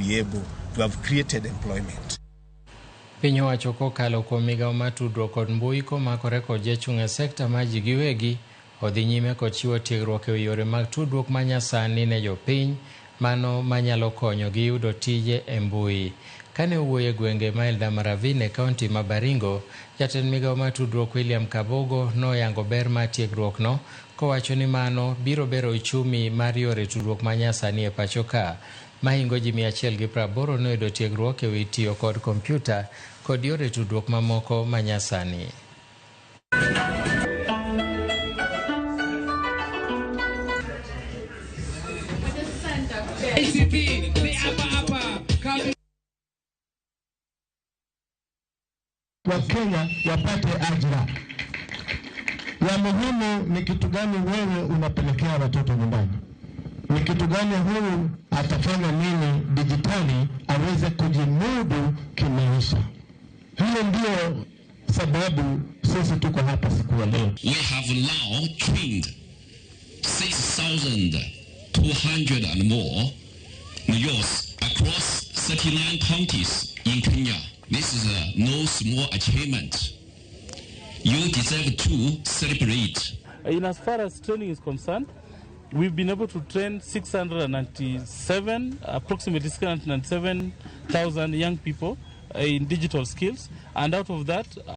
be able to have created employment. Piny owacho kokalo kuom migawo mar tudruok kod mbui komakore kod jachung' e sekta ma ji giwegi odhi nyime kod chiwo tiegruok e yore mag tudruok manyasani ne jopiny, mano manyalo konyogi yudo tije e mbui. Kane owuoyo e gwenge ma Eldamaravine e kaunti ma Baringo, jatend migawo mar tudruok William Kabogo noyango ber mar tiegruokno kowacho ni mano biro bero uchumi mar yore tudruok manyasani e pacho ka. Mahingo ji 180 noyudo tiegruok e wi tiyo kod komputa kod yore tudruok mamoko manyasani. Wakenya wapate ajira. Ya muhimu ni kitu gani wewe unapelekea watoto nyumbani? Ni kitu gani huyu atafanya nini dijitali aweze kujimudu kimaisha? Hiyo ndio sababu sisi tuko hapa siku ya leo. We have now trained 6,200 and more youths across 39 counties in Kenya. This is no small achievement. You deserve to celebrate. In as far as training is concerned, we've been able to train approximately 697,000 young people in digital skills, and out of that,